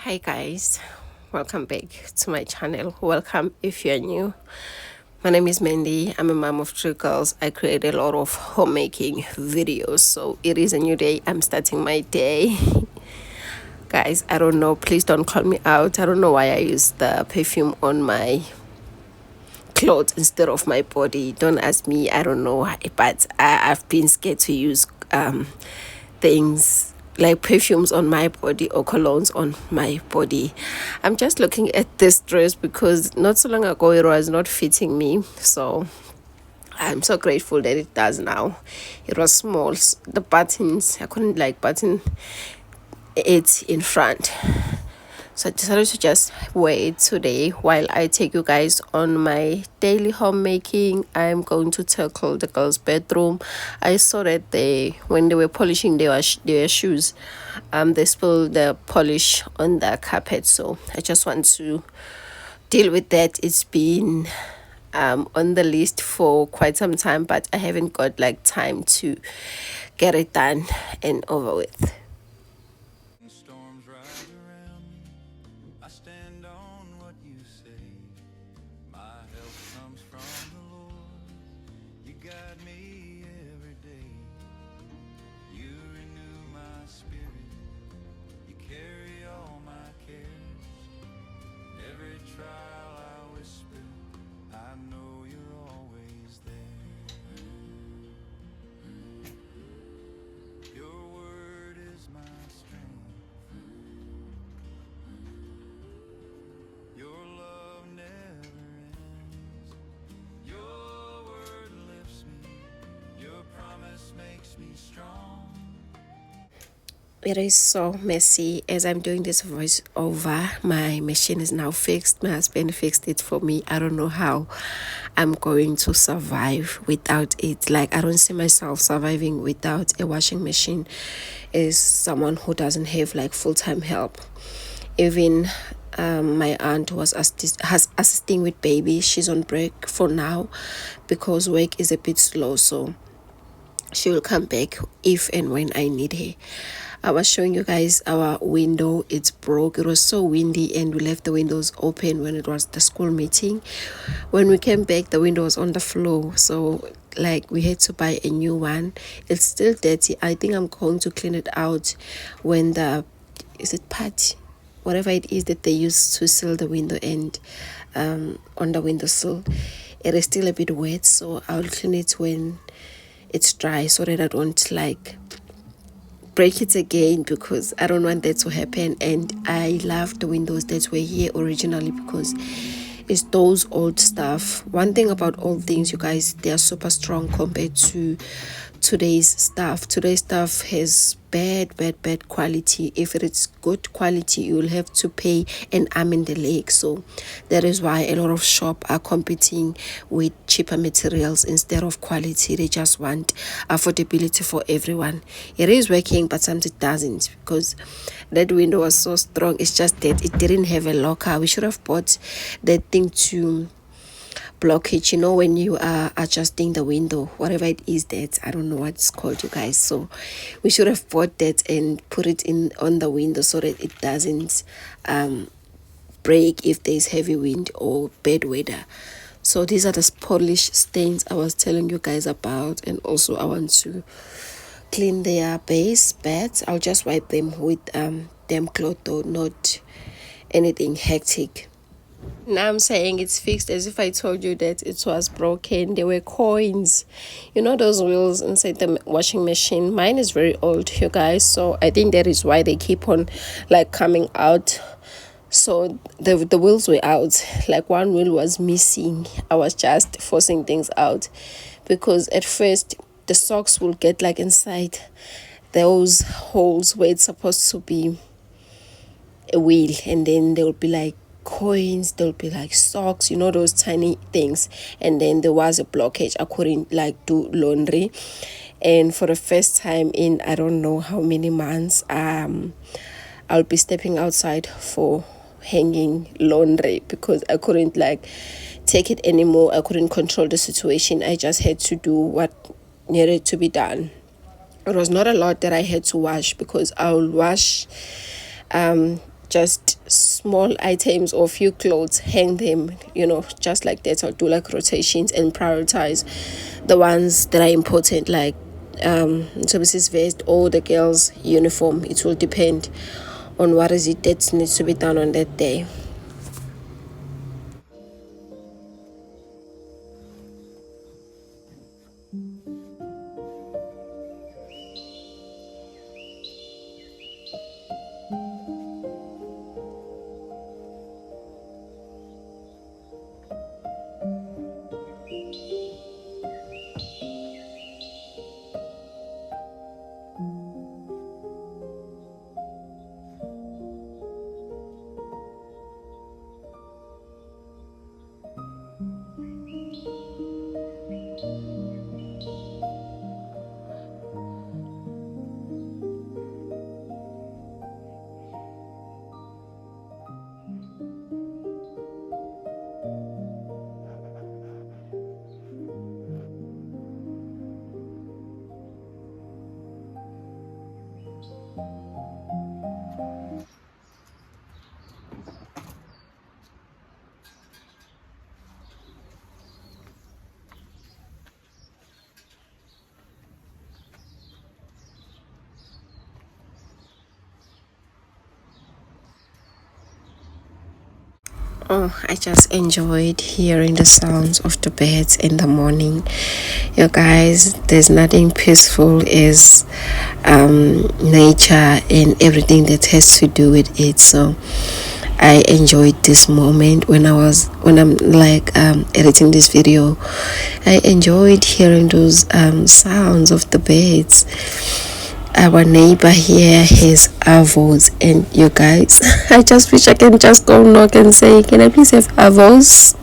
Hi guys, welcome back to my channel. Welcome if you're new. My name is Mandy. I'm a mom of 3 girls. I create a lot of homemaking videos, so it is a new day. I'm starting my day. Guys, I don't know, please don't call me out. I don't know why I use the perfume on my clothes instead of my body. Don't ask me, I don't know why, but I've been scared to use things like perfumes on my body or colognes on my body. I'm just looking at this dress because not so long ago it was not fitting me, so I'm so grateful that it does now. It was small, the buttons I couldn't like button it in front, so I decided to just wait today while I take you guys on my daily homemaking. I'm going to tackle the girls' bedroom. I saw that when they were polishing their shoes, they spilled the polish on the carpet. So I just want to deal with that. It's been on the list for quite some time, but I haven't got like time to get it done and over with. Storms rise around me. I stand on what you say. My help comes from the Lord. You guide me every day. You renew my spirit. You carry all my cares. Every trial I whisper, I know you're always there. Your word is my strength. Your love never ends. Your word lifts me. Your promise makes me strong. It is so messy as I'm doing this voice over. My machine is now fixed. My husband fixed it for me. I don't know how I'm going to survive without it. Like, I don't see myself surviving without a washing machine as someone who doesn't have like full-time help. Even my aunt was assisting with baby. She's on break for now because work is a bit slow, so she will come back if and when I need her. I was showing you guys our window. It's broke. It was so windy and we left the windows open when it was the school meeting. When we came back, the window was on the floor, so like we had to buy a new one. It's still dirty. I think I'm going to clean it out when is it patch, whatever it is that they use to seal the window and on the windowsill, it is still a bit wet, so I'll clean it when it's dry so that I don't like break it again, because I don't want that to happen. And I love the windows that were here originally because it's those old stuff. One thing about old things, you guys, they are super strong compared to today's stuff. Today's stuff has bad quality. If it's good quality, you will have to pay an arm and a leg. So that is why a lot of shops are competing with cheaper materials instead of quality. They just want affordability for everyone. It is working, but sometimes it doesn't, because that window was so strong. It's just that it didn't have a locker. We should have bought that thing to blockage, when you are adjusting the window, whatever it is, that I don't know what it's called, you guys. So we should have bought that and put it in on the window so that it doesn't break if there's heavy wind or bad weather. So these are the polish stains I was telling you guys about. And also I want to clean their beds. I'll just wipe them with damp cloth though, not anything hectic. Now I'm saying it's fixed as if I told you that it was broken. There were coins, those wheels inside the washing machine. Mine is very old, you guys, so I think that is why they keep on like coming out. So the wheels were out, like one wheel was missing. I was just forcing things out because at first the socks will get like inside those holes where it's supposed to be a wheel, and then there will be like coins, there'll be like socks, those tiny things. And then there was a blockage. I couldn't like do laundry, and for the first time in I don't know how many months, I'll be stepping outside for hanging laundry because I couldn't like take it anymore. I couldn't control the situation. I just had to do what needed to be done. It was not a lot that I had to wash because I'll wash just small items or few clothes, hang them, just like that. I'll do like rotations and prioritize the ones that are important, like services vest or the girls uniform. It will depend on what is it that needs to be done on that day. Oh, I just enjoyed hearing the sounds of the birds in the morning. You guys, there's nothing peaceful as nature and everything that has to do with it. So I enjoyed this moment when I'm like editing this video. I enjoyed hearing those sounds of the birds. Our neighbor here has avos, and you guys, I just wish I can just go knock and say, can I please have avos?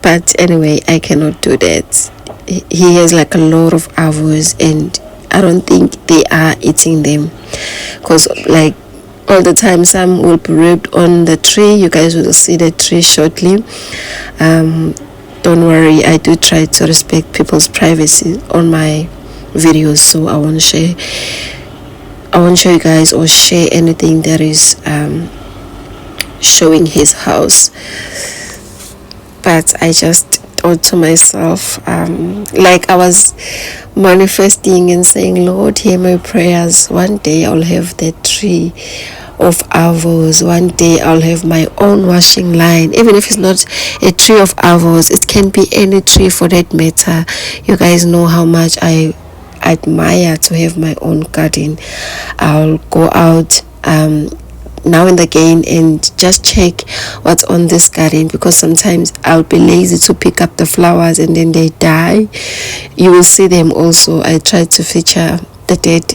But anyway, I cannot do that. He has like a lot of avos, and I don't think they are eating them, because like all the time some will be ripped on the tree. You guys will see the tree shortly. Don't worry, I do try to respect people's privacy on my videos, so I won't show you guys or share anything that is showing his house. But I just thought to myself, like I was manifesting and saying, Lord, hear my prayers. One day I'll have that tree of avos. One day I'll have my own washing line. Even if it's not a tree of avos, it can be any tree for that matter. You guys know how much I admire to have my own garden. I'll go out now and again and just check what's on this garden, because sometimes I'll be lazy to pick up the flowers and then they die. You will see them also. I try to feature the dead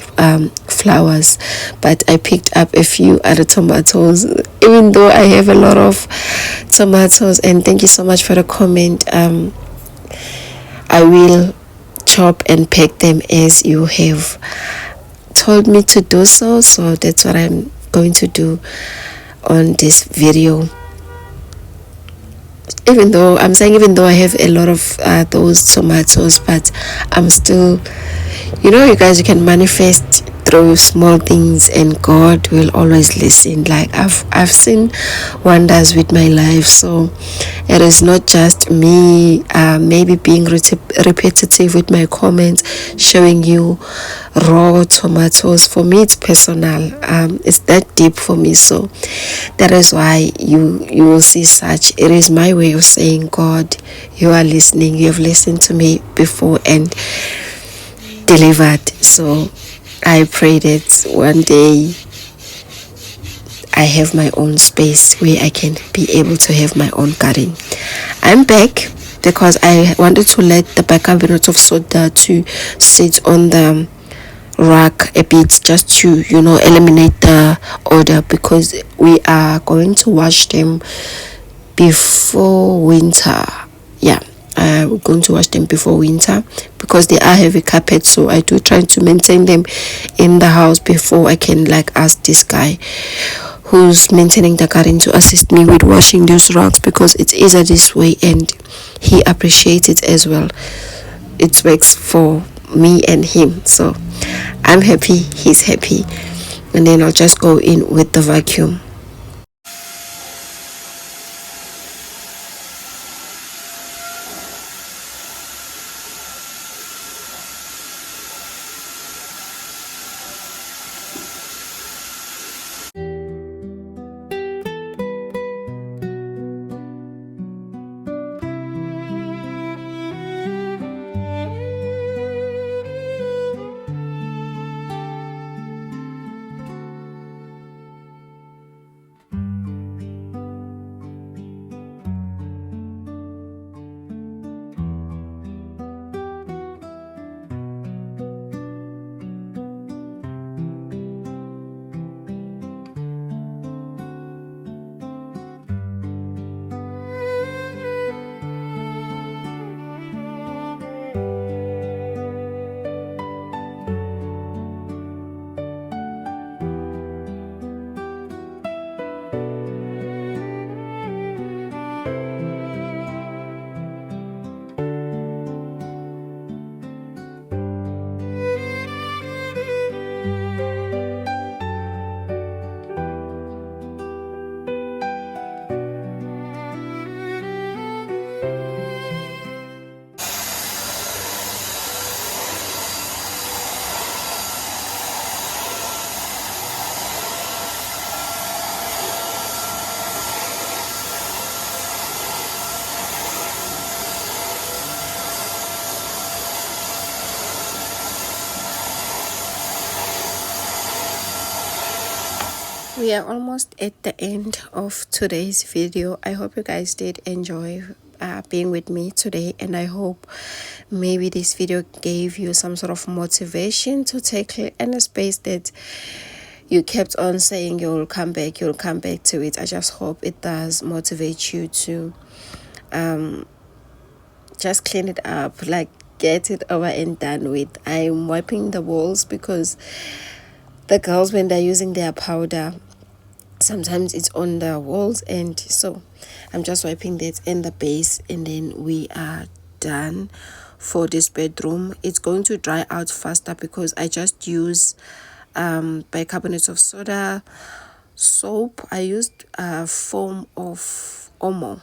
flowers, but I picked up a few other tomatoes, even though I have a lot of tomatoes. And thank you so much for the comment. I will chop and pack them as you have told me to do so that's what I'm going to do on this video. Even though I have a lot of those tomatoes, but I'm still, you guys, you can manifest through small things and God will always listen. Like I've seen wonders with my life. So it is not just me maybe being repetitive with my comments, showing you raw tomatoes. For me it's personal. It's that deep for me. So that is why you will see such. It is my way of saying, God, you are listening. You have listened to me before and delivered. So I pray that one day I have my own space where I can be able to have my own garden. I'm back because I wanted to let the bicarbonate of soda to sit on the rack a bit, just to eliminate the odor, because we are going to wash them before winter. We're going to wash them before winter because they are heavy carpet. So I do try to maintain them in the house before I can ask this guy who's maintaining the garden to assist me with washing those rugs, because it's easier this way and he appreciates it as well. It works for me and him, so I'm happy, he's happy. And then I'll just go in with the vacuum. We are almost at the end of today's video. I hope you guys did enjoy being with me today, and I hope maybe this video gave you some sort of motivation to take any space that you kept on saying you'll come back to it. I just hope it does motivate you to just clean it up, like get it over and done with. I'm wiping the walls because the girls, when they're using their powder, sometimes it's on the walls, and so I'm just wiping that in the base, and then we are done for this bedroom. It's going to dry out faster because I just use bicarbonate of soda, soap. I used a foam of Omo,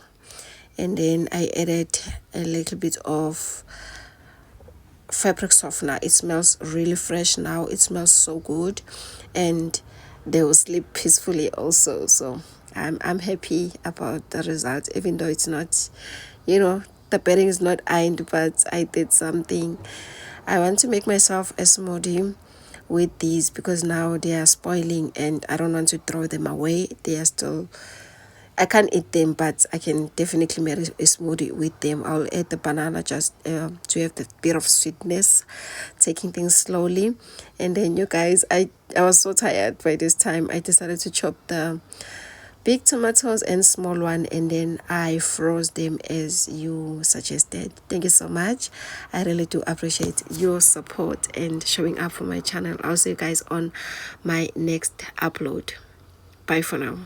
and then I added a little bit of fabric softener. It smells really fresh now. It smells so good, and they will sleep peacefully also. So I'm happy about the result, even though it's not, the bedding is not ironed, but I did something. I want to make myself a smoothie with these because now they are spoiling and I don't want to throw them away. They are still, I can't eat them, but I can definitely make a smoothie with them. I'll add the banana just to have the bit of sweetness, taking things slowly. And then you guys, I was so tired by this time. I decided to chop the big tomatoes and small one, and then I froze them as you suggested. Thank you so much. I really do appreciate your support and showing up for my channel. I'll see you guys on my next upload. Bye for now.